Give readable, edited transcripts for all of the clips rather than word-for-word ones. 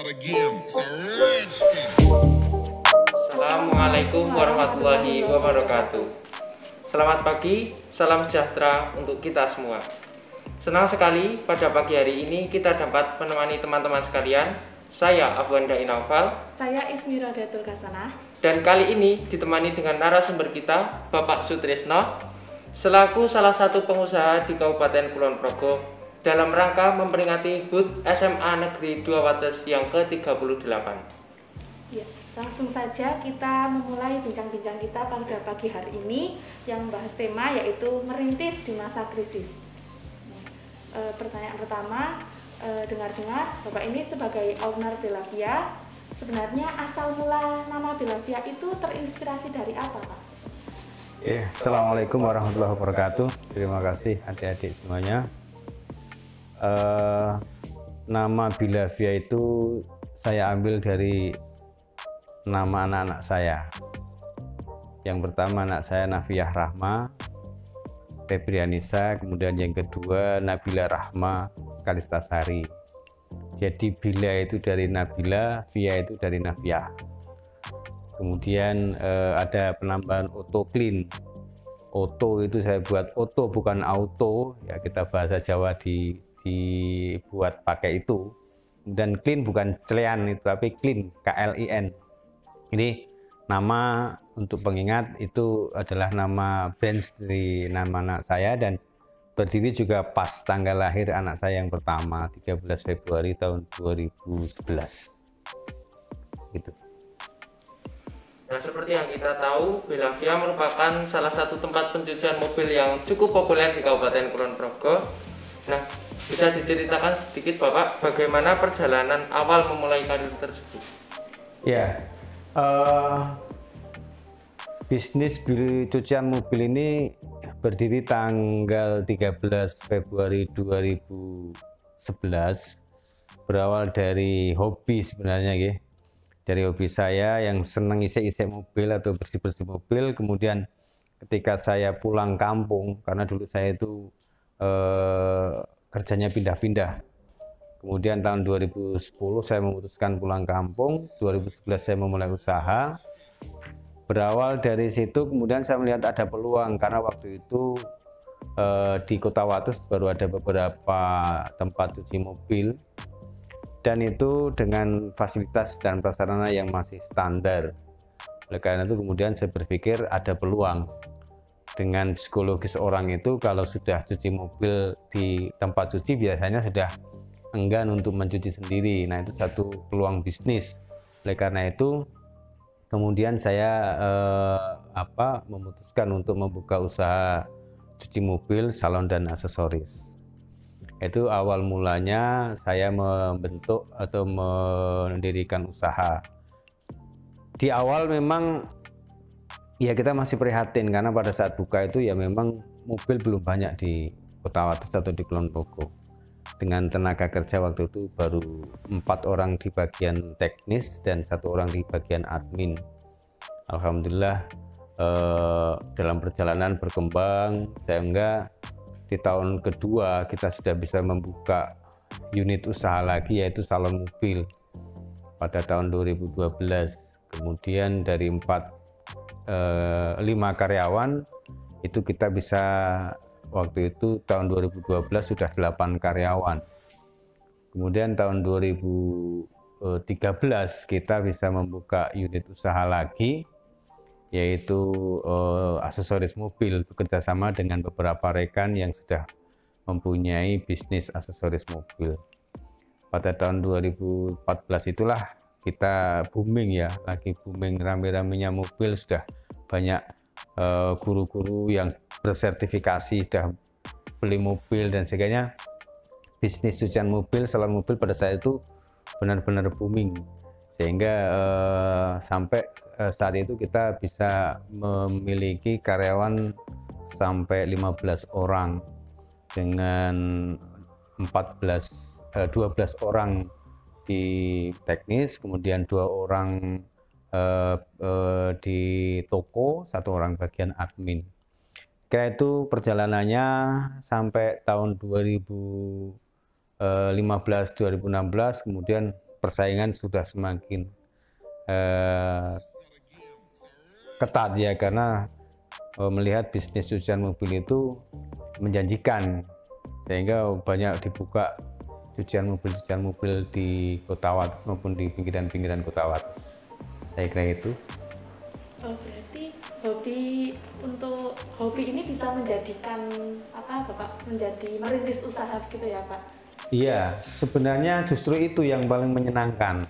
start again. It's a rich thing. Assalamualaikum warahmatullahi wabarakatuh. Selamat pagi, salam sejahtera untuk kita semua. Senang sekali pada pagi hari ini kita dapat menemani teman-teman sekalian. Saya Afwan Dainaufal. Saya Ismira Datul Kasanah. Dan kali ini ditemani dengan narasumber kita, Bapak Sutrisno, selaku salah satu pengusaha di Kabupaten Kulon Progo dalam rangka memperingati HUT SMA Negeri 2 Wates yang ke-38. Ya, langsung saja kita memulai bincang-bincang kita pada pagi hari ini yang membahas tema yaitu merintis di masa krisis. Pertanyaan pertama, dengar-dengar Bapak ini sebagai owner Belavia, sebenarnya asal mula nama Belavia itu terinspirasi dari apa, Pak? Assalamualaikum warahmatullahi wabarakatuh. Terima kasih adik-adik semuanya. Nama Belavia itu saya ambil dari nama anak-anak saya. Yang pertama anak saya Nafiah Rahma Febrianisa, kemudian yang kedua Nabila Rahma Kalistasari. Jadi Bila itu dari Nabila, Via itu dari Nafiah. Kemudian ada penambahan Oto Clean. Oto itu saya buat Oto bukan auto, ya kita bahasa Jawa dibuat pakai itu. Dan Clean bukan clean itu, tapi Clean, KLIN. Ini nama untuk pengingat itu adalah nama branch dari nama anak saya dan berdiri juga pas tanggal lahir anak saya yang pertama 13 Februari tahun 2011 gitu. Nah, seperti yang kita tahu, Belavia merupakan salah satu tempat pencucian mobil yang cukup populer di Kabupaten Kulon Progo. Nah, bisa diceritakan sedikit Bapak bagaimana perjalanan awal memulai karir tersebut? Ya, bisnis cucian mobil ini berdiri tanggal 13 Februari 2011, berawal dari hobi sebenarnya ya. Dari hobi saya yang senang isek-isek mobil atau bersih-bersih mobil. Kemudian ketika saya pulang kampung, karena dulu saya itu kerjanya pindah-pindah. Kemudian tahun 2010 saya memutuskan pulang kampung, 2011 saya memulai usaha. Berawal dari situ kemudian saya melihat ada peluang karena waktu itu di Kota Wates baru ada beberapa tempat cuci mobil. Dan itu dengan fasilitas dan prasarana yang masih standar. Oleh karena itu kemudian saya berpikir ada peluang. Dengan psikologis orang itu kalau sudah cuci mobil di tempat cuci biasanya sudah enggan untuk mencuci sendiri. Nah itu satu peluang bisnis. Oleh karena itu kemudian saya memutuskan untuk membuka usaha cuci mobil, salon dan aksesoris. Itu awal mulanya saya membentuk atau mendirikan usaha. Di awal memang ya kita masih prihatin karena pada saat buka itu ya memang mobil belum banyak di Kota Wates atau di Kulon Progo. Dengan tenaga kerja waktu itu baru 4 orang di bagian teknis dan 1 orang di bagian admin. Alhamdulillah dalam perjalanan berkembang sehingga di tahun kedua kita sudah bisa membuka unit usaha lagi yaitu salon mobil pada tahun 2012. Kemudian dari 5 karyawan itu kita bisa waktu itu tahun 2012 sudah 8 karyawan. Kemudian tahun 2013 kita bisa membuka unit usaha lagi yaitu aksesoris mobil, bekerjasama dengan beberapa rekan yang sudah mempunyai bisnis aksesoris mobil. Pada tahun 2014 itulah kita booming ya, lagi booming rame-ramenya mobil, sudah banyak guru-guru yang bersertifikasi sudah beli mobil dan sebagainya. Bisnis cucian mobil, salon mobil pada saat itu benar-benar booming sehingga sampai saat itu kita bisa memiliki karyawan sampai 15 orang dengan 12 orang di teknis, kemudian 2 orang di toko, 1 orang bagian admin. Kira itu perjalanannya sampai tahun 2015-2016, kemudian persaingan sudah semakin ketat ya, karena melihat bisnis cucian mobil itu menjanjikan, sehingga banyak dibuka cucian mobil di Kota Wates maupun di pinggiran-pinggiran Kota Wates. Saya kira itu. Oh, berarti hobi ini bisa menjadikan Bapak menjadi merintis usaha gitu ya, Pak? Iya, sebenarnya justru itu yang paling menyenangkan.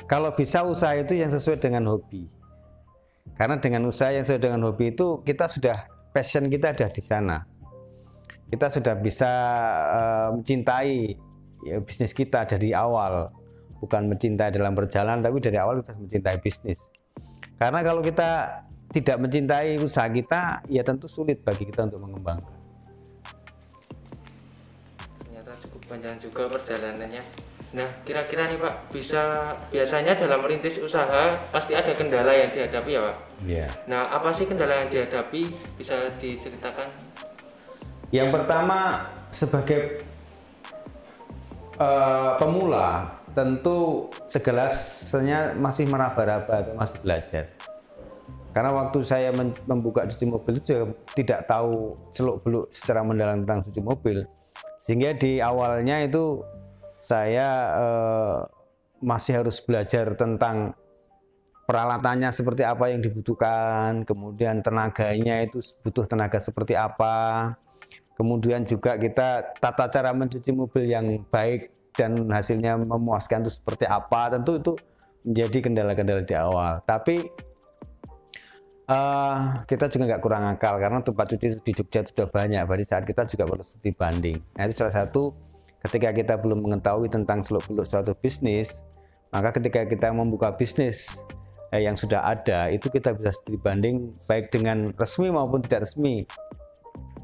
Kalau bisa usaha itu yang sesuai dengan hobi. Karena dengan usaha yang sesuai dengan hobi itu kita sudah passion kita ada di sana. Kita sudah bisa mencintai bisnis kita dari awal, bukan mencintai dalam perjalanan, tapi dari awal kita mencintai bisnis. Karena kalau kita tidak mencintai usaha kita, ya tentu sulit bagi kita untuk mengembangkan. Ternyata cukup panjang juga perjalanannya. Nah, kira-kira nih Pak, biasanya dalam merintis usaha pasti ada kendala yang dihadapi ya Pak? Iya. Nah, apa sih kendala yang dihadapi? Bisa diceritakan? Yang pertama, sebagai pemula, tentu segelasnya masih meraba-raba atau masih belajar. Karena waktu saya membuka cuci mobil itu juga tidak tahu seluk-beluk secara mendalam tentang cuci mobil, sehingga di awalnya itu saya masih harus belajar tentang peralatannya seperti apa yang dibutuhkan, kemudian tenaganya itu butuh tenaga seperti apa. Kemudian juga kita tata cara mencuci mobil yang baik dan hasilnya memuaskan itu seperti apa. Tentu itu menjadi kendala-kendala di awal. Tapi kita juga nggak kurang akal, karena tempat cuci di Jogja sudah banyak. Pada saat kita juga perlu studi banding. Nah, itu salah satu ketika kita belum mengetahui tentang seluk-beluk suatu bisnis, maka ketika kita membuka bisnis yang sudah ada, itu kita bisa studi banding baik dengan resmi maupun tidak resmi.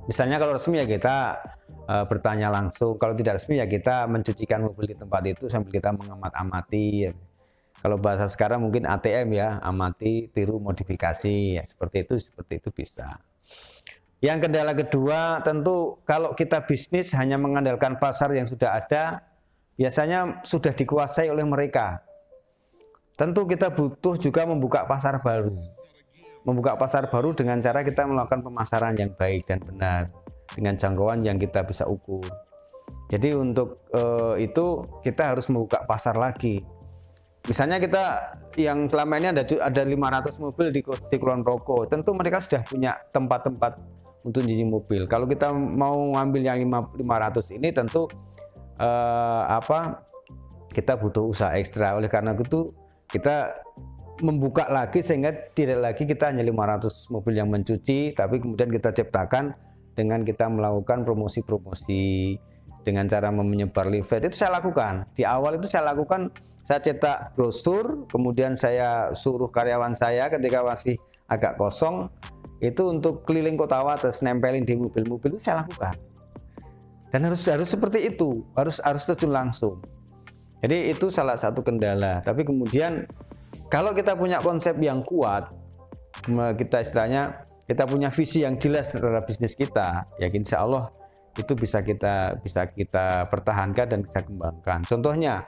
Misalnya kalau resmi ya kita bertanya langsung, kalau tidak resmi ya kita mencucikan mobil di tempat itu sambil kita mengamat-amati. Kalau bahasa sekarang mungkin ATM ya, amati, tiru, modifikasi, ya seperti itu bisa. Yang kendala kedua, tentu kalau kita bisnis hanya mengandalkan pasar yang sudah ada, biasanya sudah dikuasai oleh mereka. Tentu kita butuh juga membuka pasar baru. Membuka pasar baru dengan cara kita melakukan pemasaran yang baik dan benar, dengan jangkauan yang kita bisa ukur. Jadi untuk itu kita harus membuka pasar lagi. Misalnya kita yang selama ini ada 500 mobil di Kulon Progo, tentu mereka sudah punya tempat-tempat untuk nyuci mobil. Kalau kita mau ngambil yang 500 ini tentu kita butuh usaha ekstra. Oleh karena itu kita membuka lagi sehingga tidak lagi kita hanya 500 mobil yang mencuci, tapi kemudian kita ciptakan dengan kita melakukan promosi-promosi dengan cara menyebar leaflet. Itu saya lakukan. Di awal itu saya lakukan, saya cetak brosur, kemudian saya suruh karyawan saya ketika masih agak kosong itu untuk keliling Kota Wates, nempelin di mobil-mobil, itu saya lakukan. Dan harus seperti itu, harus terjun langsung. Jadi itu salah satu kendala. Tapi kemudian kalau kita punya konsep yang kuat, kita istilahnya kita punya visi yang jelas terhadap bisnis kita, ya insya Allah itu bisa kita pertahankan dan bisa kembangkan. Contohnya,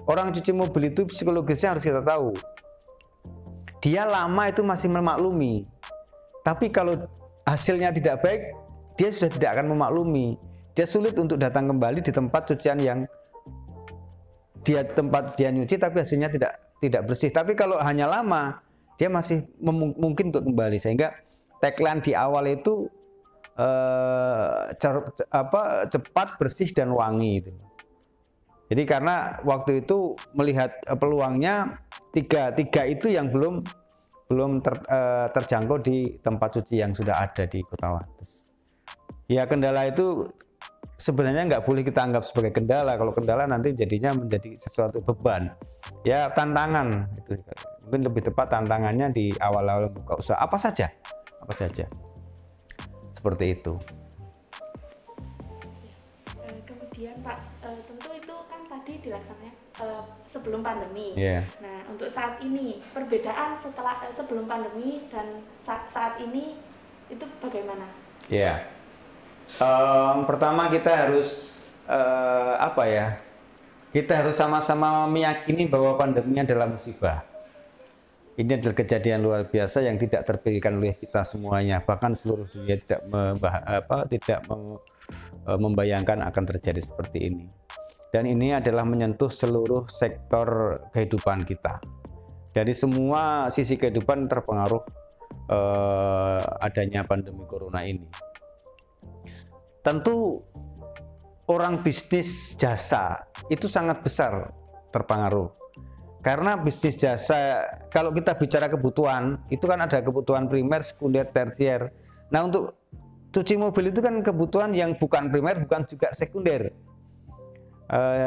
orang cuci mobil itu psikologisnya harus kita tahu. Dia lama itu masih memaklumi. Tapi kalau hasilnya tidak baik, dia sudah tidak akan memaklumi. Dia sulit untuk datang kembali di tempat cucian yang dia nyuci tapi hasilnya tidak bersih. Tapi kalau hanya lama, dia masih mungkin untuk kembali. Sehingga tagline di awal itu cepat, bersih dan wangi itu. Jadi karena waktu itu melihat peluangnya tiga itu yang belum terjangkau di tempat cuci yang sudah ada di Kota Wates. Ya kendala itu sebenarnya nggak boleh kita anggap sebagai kendala. Kalau kendala nanti jadinya menjadi sesuatu beban. Ya tantangan itu. Mungkin lebih tepat tantangannya di awal-awal buka usaha. Apa saja. Seperti itu. Kemudian Pak, tentu itu kan tadi dilaksanakan sebelum pandemi. Yeah. Nah, untuk saat ini perbedaan sebelum pandemi dan saat ini itu bagaimana? Ya, pertama kita harus kita harus sama-sama meyakini bahwa pandemi adalah musibah. Ini adalah kejadian luar biasa yang tidak terpikirkan oleh kita semuanya, bahkan seluruh dunia tidak membayangkan akan terjadi seperti ini. Dan ini adalah menyentuh seluruh sektor kehidupan kita. Dari semua sisi kehidupan terpengaruh adanya pandemi corona ini. Tentu orang bisnis jasa itu sangat besar terpengaruh. Karena bisnis jasa, kalau kita bicara kebutuhan, itu kan ada kebutuhan primer, sekunder, tersier. Nah, untuk cuci mobil itu kan kebutuhan yang bukan primer, bukan juga sekunder.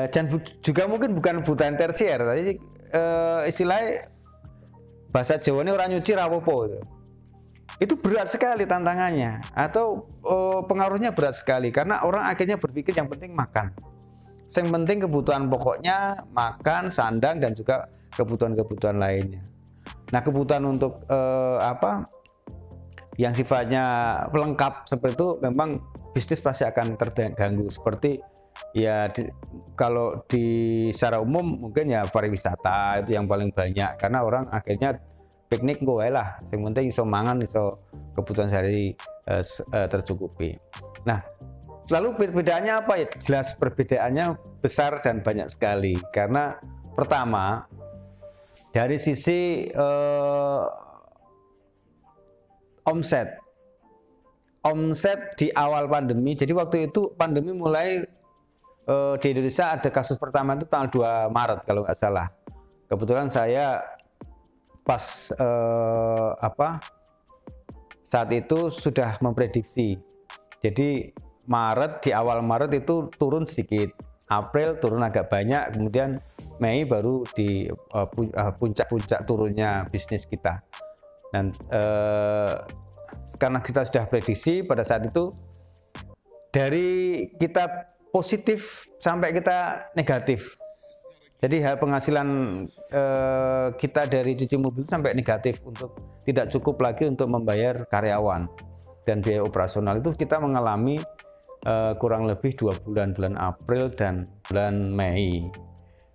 Dan juga mungkin bukan kebutuhan tersier. Jadi istilahnya bahasa Jawa ini orang nyuci rapopo. Itu berat sekali tantangannya, atau pengaruhnya berat sekali karena orang akhirnya berpikir yang penting makan. Yang penting kebutuhan pokoknya makan, sandang, dan juga kebutuhan-kebutuhan lainnya. Nah, kebutuhan untuk yang sifatnya pelengkap seperti itu memang bisnis pasti akan terganggu. Seperti ya kalau di secara umum mungkin ya pariwisata itu yang paling banyak karena orang akhirnya piknik gue lah. Yang penting iso mangan, iso kebutuhan sehari tercukupi. Nah, lalu perbedaannya apa ya? Jelas perbedaannya besar dan banyak sekali. Karena pertama dari sisi omset di awal pandemi. Jadi waktu itu pandemi mulai di Indonesia ada kasus pertama itu tanggal 2 Maret kalau nggak salah. Kebetulan saya pas saat itu sudah memprediksi. Jadi Maret, di awal Maret itu turun sedikit, April turun agak banyak, kemudian Mei baru di puncak-puncak turunnya bisnis kita. Dan karena kita sudah prediksi pada saat itu, dari kita positif sampai kita negatif. Jadi penghasilan kita dari cuci mobil sampai negatif, untuk tidak cukup lagi untuk membayar karyawan dan biaya operasional. Itu kita mengalami kurang lebih 2 bulan, bulan April dan bulan Mei.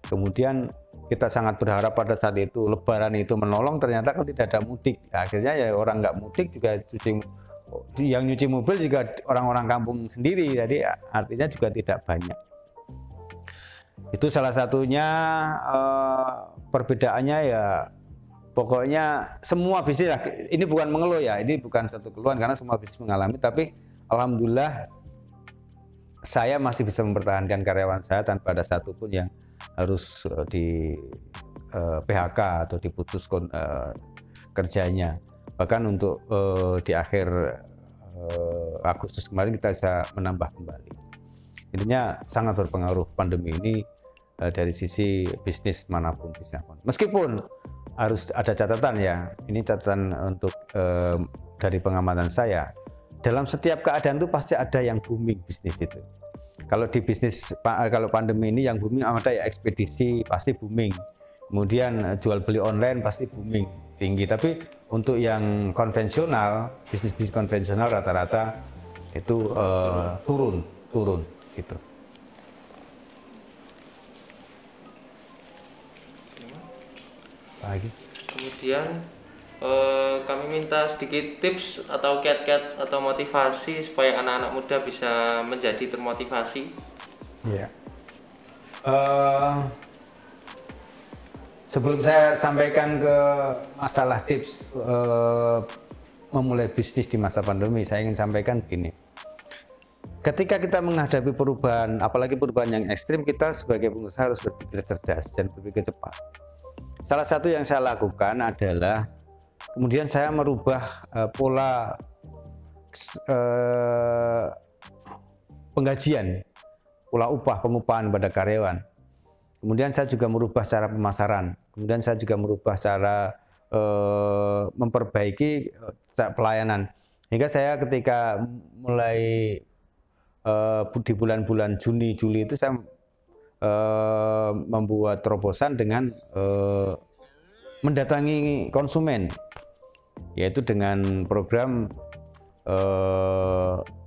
Kemudian kita sangat berharap pada saat itu Lebaran itu menolong, ternyata kan tidak ada mudik. Akhirnya ya orang nggak mudik juga yang nyuci mobil juga orang-orang kampung sendiri, jadi artinya juga tidak banyak. Itu salah satunya perbedaannya ya. Pokoknya semua bisnis, ini bukan mengeluh ya, ini bukan satu keluhan karena semua bisnis mengalami, tapi alhamdulillah saya masih bisa mempertahankan karyawan saya tanpa ada satupun yang harus di PHK atau diputus kerjanya. Bahkan untuk di akhir Agustus kemarin kita bisa menambah kembali. Intinya sangat berpengaruh pandemi ini dari sisi bisnis manapun. Meskipun harus ada catatan ya, ini catatan untuk dari pengamatan saya. Dalam setiap keadaan itu pasti ada yang booming bisnis itu. Kalau di bisnis, kalau pandemi ini yang booming ada ya ekspedisi pasti booming. Kemudian jual beli online pasti booming tinggi. Tapi untuk yang konvensional, bisnis konvensional rata-rata itu turun gitu. Lagi. Kemudian kami minta sedikit tips atau kiat-kiat atau motivasi supaya anak-anak muda bisa menjadi termotivasi. Ya. Sebelum saya sampaikan ke masalah tips memulai bisnis di masa pandemi, saya ingin sampaikan begini. Ketika kita menghadapi perubahan, apalagi perubahan yang ekstrim, kita sebagai pengusaha harus berpikir cerdas dan berpikir cepat. Salah satu yang saya lakukan adalah kemudian saya merubah pola penggajian, pola pengupahan pada karyawan. Kemudian saya juga merubah cara pemasaran. Kemudian saya juga merubah cara memperbaiki pelayanan. Hingga saya ketika mulai di bulan-bulan Juni, Juli itu saya membuat terobosan dengan mendatangi konsumen, yaitu dengan program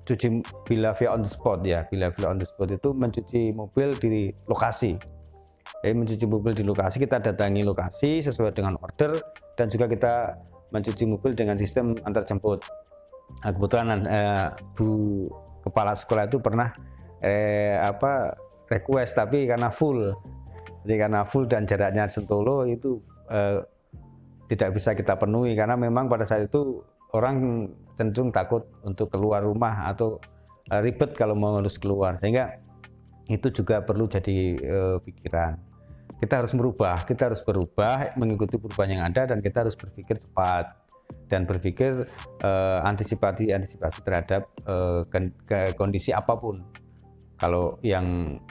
cuci bila via on the spot ya. Bila via on the spot itu mencuci mobil di lokasi. mencuci mobil di lokasi, kita datangi lokasi sesuai dengan order, dan juga kita mencuci mobil dengan sistem antar jemput. Nah, kebetulan Bu Kepala Sekolah itu pernah request, tapi karena full, jadi karena full dan jaraknya Sentolo itu tidak bisa kita penuhi, karena memang pada saat itu orang cenderung takut untuk keluar rumah atau ribet kalau mau harus keluar, sehingga itu juga perlu jadi pikiran. Kita harus berubah mengikuti perubahan yang ada, dan kita harus berpikir cepat dan berpikir antisipasi terhadap kondisi apapun. Kalau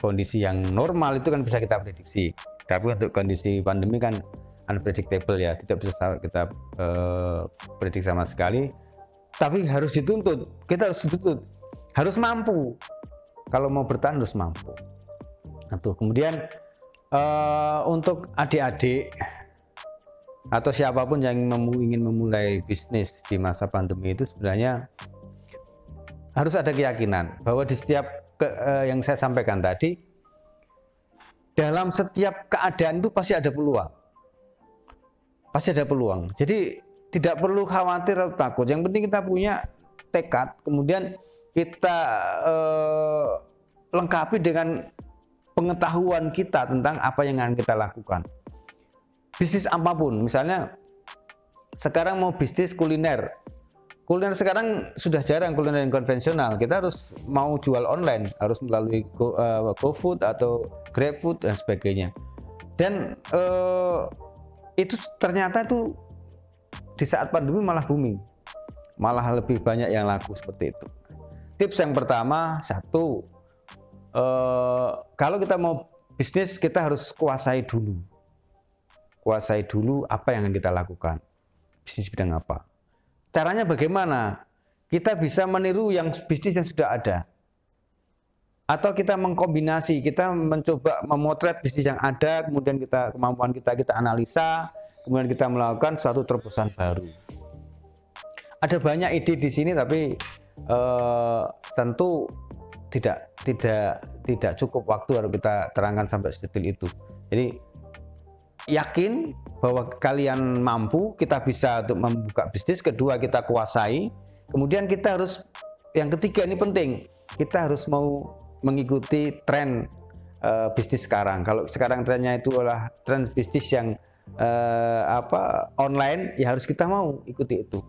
kondisi yang normal itu kan bisa kita prediksi, tapi untuk kondisi pandemi kan unpredictable ya, tidak bisa kita prediksi sama sekali. Tapi harus dituntut, kita harus dituntut, harus mampu. Kalau mau bertahan harus mampu. Nah, kemudian untuk adik-adik atau siapapun yang ingin memulai bisnis di masa pandemi itu, sebenarnya harus ada keyakinan bahwa di setiap yang saya sampaikan tadi, dalam setiap keadaan itu pasti ada peluang. Pasti ada peluang. Jadi tidak perlu khawatir atau takut. Yang penting kita punya tekad, kemudian kita lengkapi dengan pengetahuan kita tentang apa yang akan kita lakukan. Bisnis apapun, misalnya sekarang mau bisnis kuliner sekarang sudah jarang, kuliner yang konvensional. Kita harus mau jual online, harus melalui GoFood atau GrabFood dan sebagainya. Dan itu ternyata tuh di saat pandemi malah booming, malah lebih banyak yang laku seperti itu. Tips yang pertama, satu, kalau kita mau bisnis, kita harus kuasai dulu apa yang akan kita lakukan, bisnis bidang apa. Caranya bagaimana? Kita bisa meniru bisnis yang sudah ada, atau kita mengkombinasi, kita mencoba memotret bisnis yang ada, kemudian kemampuan kita analisa, kemudian kita melakukan suatu terobosan baru. Ada banyak ide di sini, tapi tentu tidak cukup waktu harus kita terangkan sampai sedetail itu. Jadi yakin bahwa kalian mampu, kita bisa untuk membuka bisnis. Kedua, kita kuasai. Kemudian kita harus, yang ketiga ini penting, kita harus mau mengikuti tren bisnis sekarang. Kalau sekarang trennya itu adalah tren bisnis yang online, ya harus kita mau ikuti itu.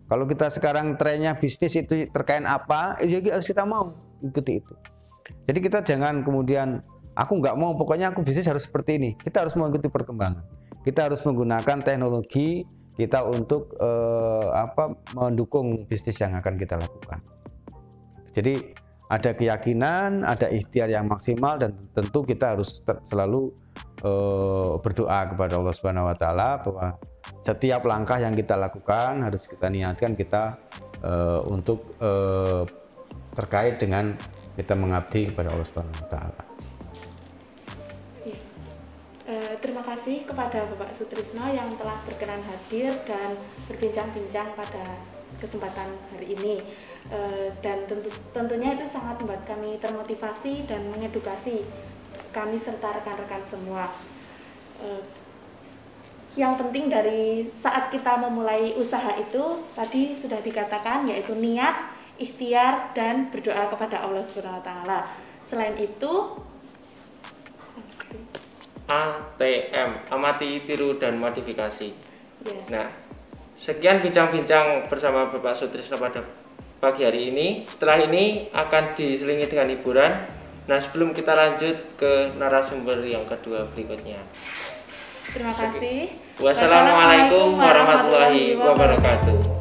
Kalau kita sekarang trennya bisnis itu terkait apa, ya harus kita mau ikuti itu. Jadi kita jangan kemudian aku nggak mau, pokoknya aku bisnis harus seperti ini. Kita harus mengikuti perkembangan. Kita harus menggunakan teknologi kita untuk mendukung bisnis yang akan kita lakukan. Jadi ada keyakinan, ada ikhtiar yang maksimal, dan tentu kita harus selalu berdoa kepada Allah Subhanahu wa Ta'ala bahwa setiap langkah yang kita lakukan harus kita niatkan kita untuk terkait dengan kita mengabdi kepada Allah Subhanahu wa Ta'ala. Terima kasih kepada Bapak Sutrisno yang telah berkenan hadir dan berbincang-bincang pada kesempatan hari ini. Dan tentunya itu sangat membuat kami termotivasi dan mengedukasi kami serta rekan-rekan semua. Yang penting dari saat kita memulai usaha itu tadi sudah dikatakan, yaitu niat, ikhtiar, dan berdoa kepada Allah Subhanahu wa Ta'ala. Selain itu, ATM, amati, tiru, dan modifikasi. ya. Nah, sekian bincang-bincang bersama Bapak Sutrisno pada pagi hari ini. Setelah ini akan diselingi dengan hiburan. Nah, sebelum kita lanjut ke narasumber yang kedua berikutnya. Terima kasih. Wassalamualaikum warahmatullahi wabarakatuh.